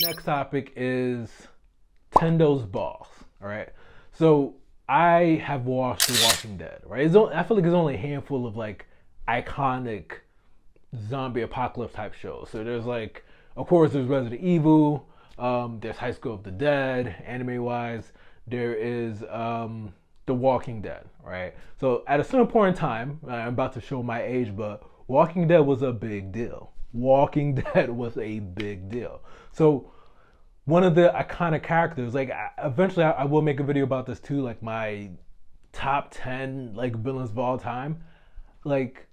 Next topic is Tendo's boss. All right. So I have watched The Walking Dead. Right. I feel like there's only a handful of like iconic zombie apocalypse type shows. So there's like, of course, there's Resident Evil. There's High School of the Dead, anime wise. There is The Walking Dead. Right. So at a certain point in time, I'm about to show my age, but Walking Dead was a big deal. Walking Dead was a big deal. So one of the iconic characters, like eventually I will make a video about this too, like my top 10 like villains of all time. Like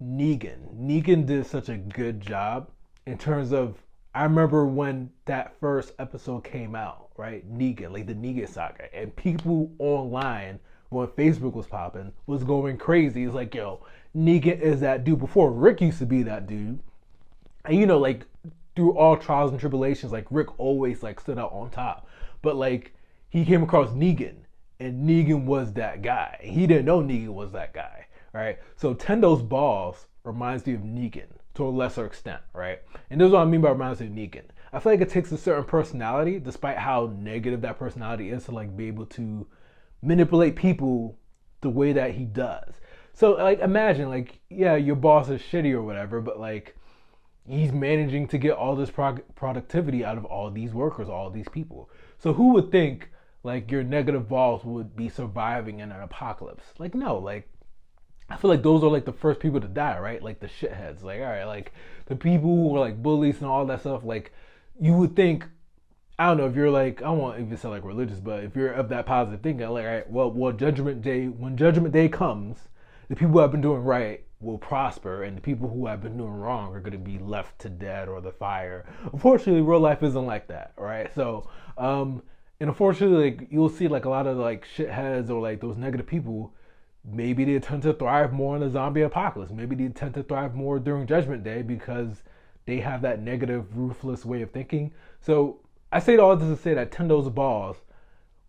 Negan did such a good job in terms of, I remember when that first episode came out, right? Negan, like the Negan saga, and people online when Facebook was popping was going crazy. It's like, yo, Negan is that dude. Before Rick used to be that dude, and like through all trials and tribulations, like Rick always like stood out on top. But like he came across Negan, and Negan was that guy. He didn't know Negan was that guy, right? So Tendo's boss reminds me of Negan to a lesser extent, right? And this is what I mean by reminds me of Negan. I feel like it takes a certain personality, despite how negative that personality is, to like be able to manipulate people the way that he does. So like imagine like, yeah, your boss is shitty or whatever, but like he's managing to get all this productivity out of all these workers, all these people. So who would think like your negative boss would be surviving in an apocalypse? Like no, like I feel like those are like the first people to die, right? Like the shitheads. Like all right, like the people who were like bullies and all that stuff. Like you would think, I don't know if you're like, I won't even say like religious, but if you're of that positive thinking, like all right, well, Judgment Day, when Judgment Day comes, the people who have been doing right will prosper, and the people who have been doing wrong are going to be left to dead or the fire. Unfortunately, real life isn't like that, right? So, and unfortunately, like you'll see like a lot of like shitheads or like those negative people. Maybe they tend to thrive more in a zombie apocalypse. Maybe they tend to thrive more during Judgment Day because they have that negative, ruthless way of thinking. So I say all this to say that Tendo's boss,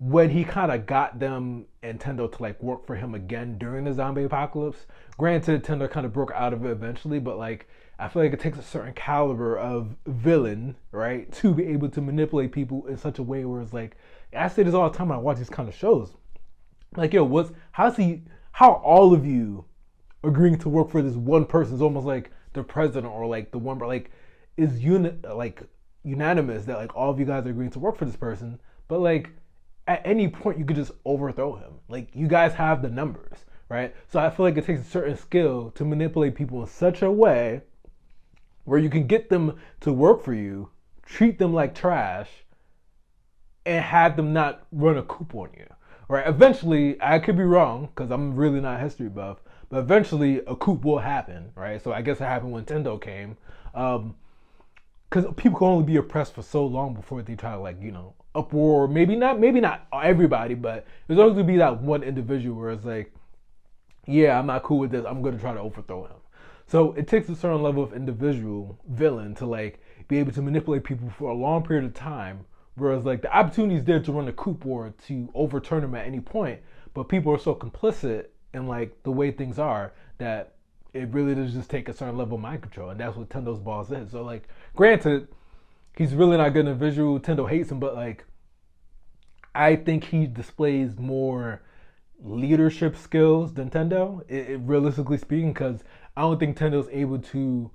when he kind of got them and Tendo to like work for him again during the zombie apocalypse. Granted, Tendo kind of broke out of it eventually, but like I feel like it takes a certain caliber of villain, right, to be able to manipulate people in such a way where it's like, I say this all the time when I watch these kind of shows. Like, yo, how are all of you agreeing to work for this one person? It's almost like the president or like the one, like is unanimous that like all of you guys are agreeing to work for this person, but like at any point you could just overthrow him. Like you guys have the numbers, right? So I feel like it takes a certain skill to manipulate people in such a way where you can get them to work for you, treat them like trash, and have them not run a coup on you. Right? Eventually, I could be wrong because I'm really not a history buff, but eventually a coup will happen, right? So I guess it happened when Tendo came. Because people can only be oppressed for so long before they try to like uproar. Maybe not everybody, but there's always gonna be that one individual where it's like, yeah, I'm not cool with this, I'm gonna try to overthrow him. So it takes a certain level of individual villain to like be able to manipulate people for a long period of time, whereas like the opportunity is there to run a coup or to overturn him at any point, but people are so complicit in like the way things are that it really does just take a certain level of mind control, and that's what Tendo's boss is. So like, granted, he's really not good in visual. Tendo hates him, but like, I think he displays more leadership skills than Tendo. Realistically speaking, because I don't think Tendo's able to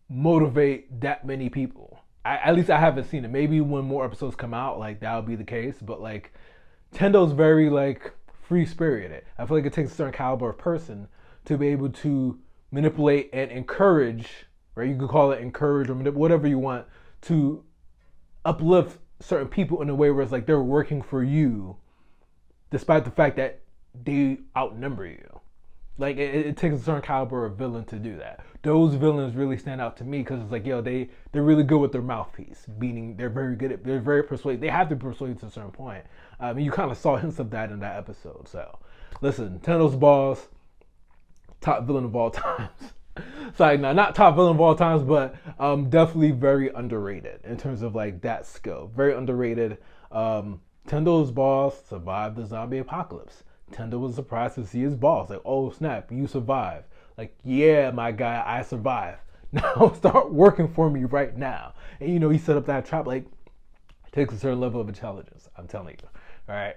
motivate that many people. At least I haven't seen it. Maybe when more episodes come out, like that'll be the case. But like, Tendo's very like free spirited. I feel like it takes a certain caliber of person to be able to manipulate and encourage, right? You could call it encourage or whatever you want, to uplift certain people in a way where it's like they're working for you despite the fact that they outnumber you. Like it takes a certain caliber of villain to do that. Those villains really stand out to me because it's like, yo, they're really good with their mouthpiece, meaning they're very persuasive. They have to persuade to a certain point. And you kind of saw hints of that in that episode. So listen, Tendo's boss, top villain of all times. Sorry, no, not top villain of all times, but definitely very underrated in terms of like that skill. Very underrated. Tendo's boss survived the zombie apocalypse. Tendo was surprised to see his boss. Like, oh snap, you survived. Like, yeah, my guy, I survived. Now start working for me right now. And you know, he set up that trap. Like, it takes a certain level of intelligence. I'm telling you. All right.